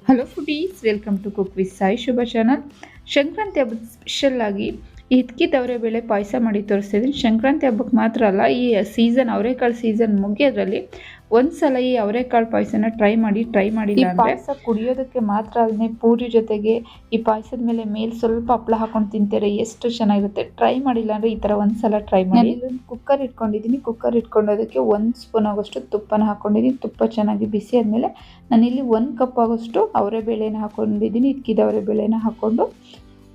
Hello foodies, welcome to cook with Sai Shubha channel. Sankranti ಹಬ್ಬದ special ಆಗಿ ಹಿತ್ಕಿದ ಅವರೆಬೇಳೆ ಪಾಯಸ ಮಾಡಿ ತೋರಿಸ್ತಾ ಇದ್ದೀನಿ. ಸಂಕ್ರಾಂತಿ ಹಬ್ಬಕ್ಕೆ ಮಾತ್ರ ಅಲ್ಲ, ಈ ಸೀಸನ್ ಅವರೆಕಾಳು ಸೀಸನ್ ಮುಗಿಯೋದ್ರಲ್ಲಿ ಒಂದ್ಸಲ ಈ ಅವರೆಕಾಳು ಪಾಯಸನ ಟ್ರೈ ಮಾಡಿಲ್ಲ ಅಂದರೆ ಪಾಯಸ ಕುಡಿಯೋದಕ್ಕೆ ಮಾತ್ರ ಅದನ್ನೇ ಪೂರಿ ಜೊತೆಗೆ ಈ ಪಾಯಸದ ಮೇಲೆ ಸ್ವಲ್ಪ ಹಪ್ಪಳ ಹಾಕೊಂಡು ತಿಂತಾರೆ, ಎಷ್ಟು ಚೆನ್ನಾಗಿರುತ್ತೆ. ಟ್ರೈ ಮಾಡಿಲ್ಲ ಅಂದರೆ ಈ ಥರ ಒಂದ್ಸಲ ಟ್ರೈ ಮಾಡಿ. ಇಲ್ಲೊಂದು ಕುಕ್ಕರ್ ಇಟ್ಕೊಂಡಿದ್ದೀನಿ. ಕುಕ್ಕರ್ ಇಟ್ಕೊಂಡೋದಕ್ಕೆ 1 ಸ್ಪೂನ್ ಆಗೋಷ್ಟು ತುಪ್ಪನ ಹಾಕೊಂಡಿದ್ದೀನಿ. ತುಪ್ಪ ಚೆನ್ನಾಗಿ ಬಿಸಿ ಆದಮೇಲೆ ನಾನಿಲ್ಲಿ 1 ಕಪ್ ಆಗೋಷ್ಟು ಅವರೆಬೇಳೆನ ಹಾಕೊಂಡಿದ್ದೀನಿ. ಹಿತ್ಕಿದ ಅವರೆಬೇಳೆನ ಹಾಕ್ಕೊಂಡು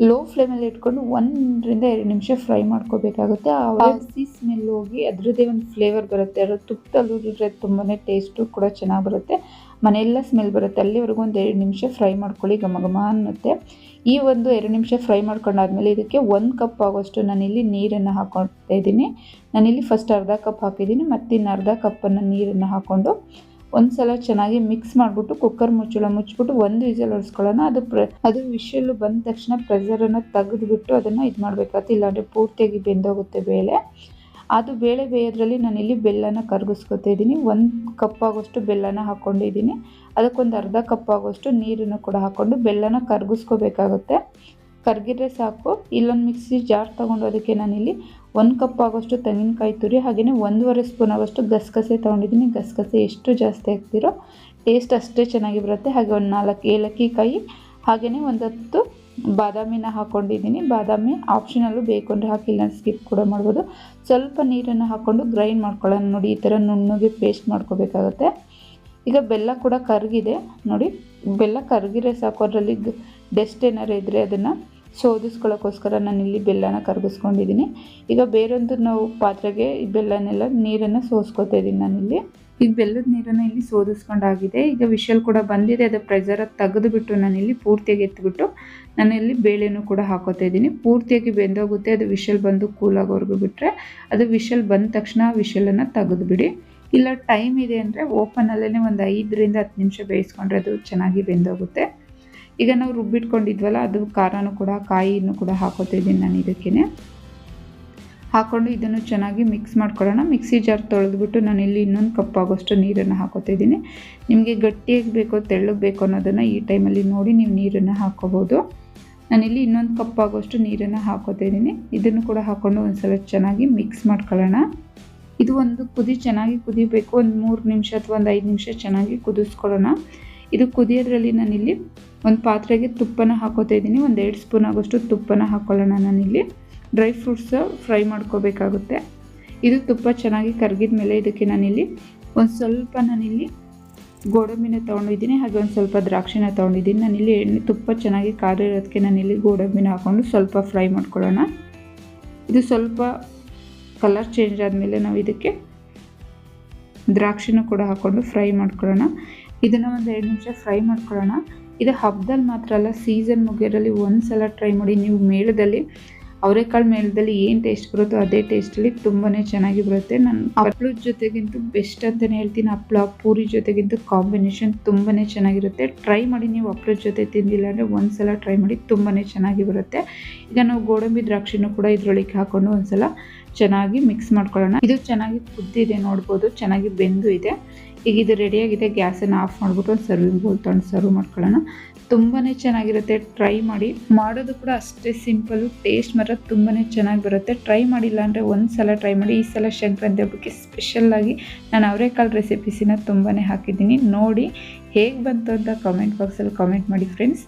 ಲೋ ಫ್ಲೇಮಲ್ಲಿ ಇಟ್ಕೊಂಡು 1 ರಿಂದ 2 ನಿಮಿಷ ಫ್ರೈ ಮಾಡ್ಕೋಬೇಕಾಗುತ್ತೆ. ಆ ಹಸಿ ಸ್ಮೆಲ್ ಹೋಗಿ ಅದರದ್ದೇ ಒಂದು ಫ್ಲೇವರ್ ಬರುತ್ತೆ. ಅದು ತುಪ್ಪದಲ್ಲಿ ಹುರಿದ್ರೆ ತುಂಬಾ ಟೇಸ್ಟು ಕೂಡ ಚೆನ್ನಾಗಿ ಬರುತ್ತೆ, ಮನೆಯೆಲ್ಲ ಸ್ಮೆಲ್ ಬರುತ್ತೆ. ಅಲ್ಲಿವರೆಗೂ ಒಂದು 2 ನಿಮಿಷ ಫ್ರೈ ಮಾಡ್ಕೊಳ್ಳಿ, ಘಮ ಘಮ ಅನ್ನುತ್ತೆ. ಈ ಒಂದು 2 ನಿಮಿಷ ಫ್ರೈ ಮಾಡ್ಕೊಂಡಾದ್ಮೇಲೆ ಇದಕ್ಕೆ 1 ಕಪ್ ಆಗೋಷ್ಟು ನಾನಿಲ್ಲಿ ನೀರನ್ನು ಹಾಕೊಳ್ತಾ ಇದ್ದೀನಿ. ನಾನಿಲ್ಲಿ ಫಸ್ಟ್ ಅರ್ಧ ಕಪ್ ಹಾಕಿದ್ದೀನಿ, ಮತ್ತು ಇನ್ನು ಅರ್ಧ ಕಪ್ಪನ್ನು ನೀರನ್ನು ಹಾಕ್ಕೊಂಡು ಒಂದ್ಸಲ ಚೆನ್ನಾಗಿ ಮಿಕ್ಸ್ ಮಾಡಿಬಿಟ್ಟು ಕುಕ್ಕರ್ ಮುಚ್ಚಿಬಿಟ್ಟು 1 ವಿಸಲ್ ಹೊಡ್ಸ್ಕೊಳ್ಳೋಣ. ಅದು ವಿಷಲ್ ಬಂದ ತಕ್ಷಣ ಪ್ರೆಷರನ್ನು ತೆಗೆದುಬಿಟ್ಟು ಅದನ್ನು ಇದು ಮಾಡಬೇಕಾಗುತ್ತೆ, ಇಲ್ಲಾಂದರೆ ಪೂರ್ತಿಯಾಗಿ ಬೆಂದೋಗುತ್ತೆ ಬೇಳೆ. ಅದು ಬೇಳೆ ಬೇಯೋದ್ರಲ್ಲಿ ನಾನಿಲ್ಲಿ ಬೆಲ್ಲನ ಕರಗಿಸ್ಕೊತಾ ಇದ್ದೀನಿ. 1 ಕಪ್ ಆಗೋಷ್ಟು ಬೆಲ್ಲನ ಹಾಕ್ಕೊಂಡಿದ್ದೀನಿ. ಅದಕ್ಕೊಂದು ಅರ್ಧ ಕಪ್ ಆಗೋಷ್ಟು ನೀರನ್ನು ಕೂಡ ಹಾಕ್ಕೊಂಡು ಬೆಲ್ಲನ ಕರಗಿಸ್ಕೋಬೇಕಾಗುತ್ತೆ. ಕರಗಿದ್ರೆ ಸಾಕು. ಇಲ್ಲೊಂದು ಮಿಕ್ಸಿ ಜಾರ್ ತೊಗೊಂಡು ಅದಕ್ಕೆ ನಾನಿಲ್ಲಿ 1 ಕಪ್ ಆಗೋಷ್ಟು ತೆಂಗಿನಕಾಯಿ ತುರಿ, ಹಾಗೆಯೇ 1.5 ಸ್ಪೂನ್ ಆಗೋಷ್ಟು ಗಸಗಸೆ ತೊಗೊಂಡಿದ್ದೀನಿ. ಗಸಗಸೆ ಎಷ್ಟು ಜಾಸ್ತಿ ಹಾಕ್ತಿರೋ ಟೇಸ್ಟ್ ಅಷ್ಟೇ ಚೆನ್ನಾಗಿ ಬರುತ್ತೆ. ಹಾಗೆ ಒಂದು 4 ಏಲಕ್ಕಿ ಕಾಯಿ, ಹಾಗೆಯೇ ಒಂದು 10 ಬಾದಾಮಿನ ಹಾಕ್ಕೊಂಡಿದ್ದೀನಿ. ಬಾದಾಮಿ ಆಪ್ಷನಲ್ಲು, ಬೇಕು ಅಂದರೆ ಹಾಕಿಲ್ಲ ಸ್ಕಿಪ್ ಕೂಡ ಮಾಡ್ಬೋದು. ಸ್ವಲ್ಪ ನೀರನ್ನು ಹಾಕ್ಕೊಂಡು ಗ್ರೈಂಡ್ ಮಾಡ್ಕೊಳ್ಳೋಣ. ನೋಡಿ, ಈ ಥರ ನುಣ್ಣಗೆ ಪೇಸ್ಟ್ ಮಾಡ್ಕೋಬೇಕಾಗತ್ತೆ. ಈಗ ಬೆಲ್ಲ ಕೂಡ ಕರಗಿದೆ ನೋಡಿ. ಬೆಲ್ಲ ಕರಗಿದ್ರೆ ಸಾಕು. ಅದರಲ್ಲಿ ಡಸ್ಟ್ ಏನಾರು ಇದ್ದರೆ ಅದನ್ನು ಶೋಧಿಸ್ಕೊಳ್ಳೋಕ್ಕೋಸ್ಕರ ನಾನಿಲ್ಲಿ ಬೆಲ್ಲನ ಕರಗಿಸ್ಕೊಂಡಿದ್ದೀನಿ. ಈಗ ಬೇರೊಂದು ನಾವು ಪಾತ್ರೆಗೆ ಈ ಬೆಲ್ಲನೆಲ್ಲ ನೀರನ್ನು ಸೋಸ್ಕೊತಾ ಇದ್ದೀನಿ ನಾನಿಲ್ಲಿ. ಈಗ ಬೆಲ್ಲದ ನೀರನ್ನು ಇಲ್ಲಿ ಸೋದಿಸ್ಕೊಂಡಾಗಿದೆ. ಈಗ ವಿಷಲ್ ಕೂಡ ಬಂದಿದೆ. ಅದು ಪ್ರೆಷರ್ ತೆಗೆದುಬಿಟ್ಟು ನಾನಿಲ್ಲಿ ಪೂರ್ತಿಯಾಗಿ ಎತ್ತಿಬಿಟ್ಟು ನಾನಿಲ್ಲಿ ಬೇಳೆನೂ ಕೂಡ ಹಾಕೋತಾ ಇದ್ದೀನಿ. ಪೂರ್ತಿಯಾಗಿ ಬೆಂದೋಗುತ್ತೆ. ಅದು ವಿಷಲ್ ಬಂದು ಕೂಲಾಗೋವರೆಗೂ ಬಿಟ್ಟರೆ, ಅದು ವಿಷಲ್ ಬಂದ ತಕ್ಷಣ ಆ ವಿಷಲನ್ನು ತೆಗೆದುಬಿಡಿ. ಇಲ್ಲ ಟೈಮ್ ಇದೆ ಅಂದರೆ ಓಪನಲ್ಲೇ ಒಂದು 5 ರಿಂದ 10 ನಿಮಿಷ ಬೇಯಿಸ್ಕೊಂಡ್ರೆ ಅದು ಚೆನ್ನಾಗಿ ಬೆಂದೋಗುತ್ತೆ. ಈಗ ನಾವು ರುಬ್ಬಿಟ್ಕೊಂಡಿದ್ವಲ್ಲ, ಅದು ಖಾರನೂ ಕೂಡ ಕಾಯಿನೂ ಕೂಡ ಹಾಕೋತಾ ಇದ್ದೀನಿ ನಾನು. ಇದಕ್ಕೇ ಹಾಕ್ಕೊಂಡು ಇದನ್ನು ಚೆನ್ನಾಗಿ ಮಿಕ್ಸ್ ಮಾಡ್ಕೊಳ್ಳೋಣ. ಮಿಕ್ಸಿ ಜಾರ್ ತೊಳೆದ್ಬಿಟ್ಟು ನಾನಿಲ್ಲಿ ಇನ್ನೊಂದು ಕಪ್ ಆಗೋಷ್ಟು ನೀರನ್ನು ಹಾಕೋತಾ ಇದ್ದೀನಿ. ನಿಮಗೆ ಗಟ್ಟಿಯಾಗಿ ಬೇಕೋ ತೆಳ್ಳಗೆ ಬೇಕು ಅನ್ನೋದನ್ನು ಈ ಟೈಮಲ್ಲಿ ನೋಡಿ ನೀವು ನೀರನ್ನು ಹಾಕ್ಕೋಬೋದು. ನಾನಿಲ್ಲಿ ಇನ್ನೊಂದು ಕಪ್ ಆಗೋಷ್ಟು ನೀರನ್ನು ಹಾಕೋತಾ ಇದ್ದೀನಿ. ಇದನ್ನು ಕೂಡ ಹಾಕ್ಕೊಂಡು ಒಂದ್ಸಲ ಚೆನ್ನಾಗಿ ಮಿಕ್ಸ್ ಮಾಡ್ಕೊಳ್ಳೋಣ. ಇದು ಒಂದು ಚೆನ್ನಾಗಿ ಕುದಿಬೇಕು. ಒಂದು 3 ನಿಮಿಷ ಅಥವಾ ಒಂದು 5 ನಿಮಿಷ ಚೆನ್ನಾಗಿ ಕುದಿಸ್ಕೊಳ್ಳೋಣ. ಇದು ಕುದಿಯೋದ್ರಲ್ಲಿ ನಾನಿಲ್ಲಿ ಒಂದು ಪಾತ್ರೆಗೆ ತುಪ್ಪನ ಹಾಕೋತಾ ಇದ್ದೀನಿ. ಒಂದು 2 ಸ್ಪೂನ್ ಆಗೋಷ್ಟು ತುಪ್ಪನ ಹಾಕ್ಕೊಳ್ಳೋಣ. ನಾನಿಲ್ಲಿ ಡ್ರೈ ಫ್ರೂಟ್ಸ್ ಫ್ರೈ ಮಾಡ್ಕೋಬೇಕಾಗುತ್ತೆ. ಇದು ತುಪ್ಪ ಚೆನ್ನಾಗಿ ಕರಗಿದ ಮೇಲೆ ಇದಕ್ಕೆ ನಾನಿಲ್ಲಿ ಒಂದು ಸ್ವಲ್ಪ ಗೋಡಂಬಿನ ತೊಗೊಂಡಿದ್ದೀನಿ, ಹಾಗೆ ಒಂದು ಸ್ವಲ್ಪ ದ್ರಾಕ್ಷಿನ ತೊಗೊಂಡಿದ್ದೀನಿ. ನಾನಿಲ್ಲಿ ತುಪ್ಪ ಚೆನ್ನಾಗಿ ಕಾದಿರೋದಕ್ಕೆ ನಾನಿಲ್ಲಿ ಗೋಡಂಬಿನ ಹಾಕ್ಕೊಂಡು ಸ್ವಲ್ಪ ಫ್ರೈ ಮಾಡ್ಕೊಳ್ಳೋಣ. ಇದು ಸ್ವಲ್ಪ ಕಲರ್ ಚೇಂಜ್ ಆದಮೇಲೆ ನಾವು ಇದಕ್ಕೆ ದ್ರಾಕ್ಷಿನೂ ಕೂಡ ಹಾಕ್ಕೊಂಡು ಫ್ರೈ ಮಾಡ್ಕೊಳ್ಳೋಣ. ಇದನ್ನು ಒಂದು 2 ನಿಮಿಷ ಫ್ರೈ ಮಾಡ್ಕೊಳ್ಳೋಣ. ಇದು ಹಬ್ಬದಲ್ಲಿ ಮಾತ್ರ ಅಲ್ಲ, ಸೀಸನ್ ಮುಗಿಯೋದ್ರಲ್ಲಿ ಒಂದ್ಸಲ ಟ್ರೈ ಮಾಡಿ. ನೀವು ಮೇಳದಲ್ಲಿ ಅವರೆಕಾಳು ಮೇಳದಲ್ಲಿ ಏನು ಟೇಸ್ಟ್ ಬರುತ್ತೋ ಅದೇ ಟೇಸ್ಟಲ್ಲಿ ತುಂಬಾ ಚೆನ್ನಾಗಿ ಬರುತ್ತೆ. ನಾನು ಹಪ್ಪಳದ ಜೊತೆಗಿಂತೂ ಬೆಸ್ಟ್ ಅಂತಲೇ ಹೇಳ್ತೀನಿ. ಹಪ್ಪಳ ಪೂರಿ ಜೊತೆಗಿಂತೂ ಕಾಂಬಿನೇಷನ್ ತುಂಬಾ ಚೆನ್ನಾಗಿರುತ್ತೆ. ಟ್ರೈ ಮಾಡಿ. ನೀವು ಹಪ್ಪಳದ ಜೊತೆ ತಿಂದಿಲ್ಲ ಅಂದರೆ ಒಂದ್ಸಲ ಟ್ರೈ ಮಾಡಿ, ತುಂಬಾ ಚೆನ್ನಾಗಿ ಬರುತ್ತೆ. ಈಗ ನಾವು ಗೋಡಂಬಿ ದ್ರಾಕ್ಷಿನೂ ಕೂಡ ಇದರೊಳಗೆ ಹಾಕ್ಕೊಂಡು ಒಂದ್ಸಲ ಚೆನ್ನಾಗಿ ಮಿಕ್ಸ್ ಮಾಡ್ಕೊಳ್ಳೋಣ. ಇದು ಚೆನ್ನಾಗಿ ಕುದ್ದಿದೆ ನೋಡ್ಬೋದು, ಚೆನ್ನಾಗಿ ಬೆಂದು ಇದೆ. ಈಗ ಇದು ರೆಡಿಯಾಗಿದೆ. ಗ್ಯಾಸನ್ನು ಆಫ್ ಮಾಡಿಬಿಟ್ಟು ಒಂದು ಸರ್ವಿಂಗ್ ಬೌಲ್ ತೊಗೊಂಡು ಸರ್ವ್ ಮಾಡ್ಕೊಳ್ಳೋಣ. ತುಂಬಾ ಚೆನ್ನಾಗಿರುತ್ತೆ. ಟ್ರೈ ಮಾಡಿ. ಮಾಡೋದು ಕೂಡ ಅಷ್ಟೇ ಸಿಂಪಲ್ಲು. ಟೇಸ್ಟ್ ಮಾತ್ರ ತುಂಬಾ ಚೆನ್ನಾಗಿ ಬರುತ್ತೆ. ಟ್ರೈ ಮಾಡಿಲ್ಲ ಅಂದರೆ ಒಂದ್ಸಲ ಟ್ರೈ ಮಾಡಿ. ಈ ಸಲ ಸಂಕ್ರಾಂತಿ ಹಬ್ಬಕ್ಕೆ ಸ್ಪೆಷಲ್ಲಾಗಿ ನಾನು ಅವರೆಕಾಳು ರೆಸಿಪೀಸಿನ ತುಂಬಾ ಹಾಕಿದ್ದೀನಿ. ನೋಡಿ ಹೇಗೆ ಬಂತು ಅಂತ ಕಾಮೆಂಟ್ ಬಾಕ್ಸಲ್ಲಿ ಕಾಮೆಂಟ್ ಮಾಡಿ ಫ್ರೆಂಡ್ಸ್.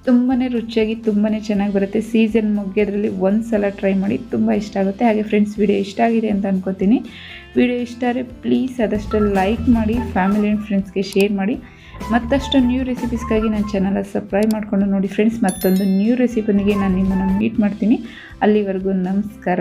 ತುಂಬಾ ರುಚಿಯಾಗಿ ತುಂಬಾ ಚೆನ್ನಾಗಿ ಬರುತ್ತೆ. ಸೀಸನ್ ಮುಗಿಯೋದ್ರಲ್ಲಿ ಒಂದ್ಸಲ ಟ್ರೈ ಮಾಡಿ, ತುಂಬ ಇಷ್ಟ ಆಗುತ್ತೆ. ಹಾಗೆ ಫ್ರೆಂಡ್ಸ್, ವಿಡಿಯೋ ಇಷ್ಟ ಆಗಿದೆ ಅಂತ ಅನ್ಕೋತೀನಿ. ವಿಡಿಯೋ ಇಷ್ಟ ಆದರೆ ಪ್ಲೀಸ್ ಆದಷ್ಟು ಲೈಕ್ ಮಾಡಿ, ಫ್ಯಾಮಿಲಿ ಆ್ಯಂಡ್ ಫ್ರೆಂಡ್ಸ್ಗೆ ಶೇರ್ ಮಾಡಿ. ಮತ್ತಷ್ಟು ನ್ಯೂ ರೆಸಿಪೀಸ್ಗಾಗಿ ನನ್ನ ಚಾನಲ್ ಸಬ್ಸ್ಕ್ರೈಬ್ ಮಾಡಿಕೊಂಡು ನೋಡಿ ಫ್ರೆಂಡ್ಸ್. ಮತ್ತೊಂದು ನ್ಯೂ ರೆಸಿಪಿನಿಗೆ ನಾನು ನಿಮ್ಮನ್ನು ಮೀಟ್ ಮಾಡ್ತೀನಿ. ಅಲ್ಲಿವರೆಗೂ ನಮಸ್ಕಾರ.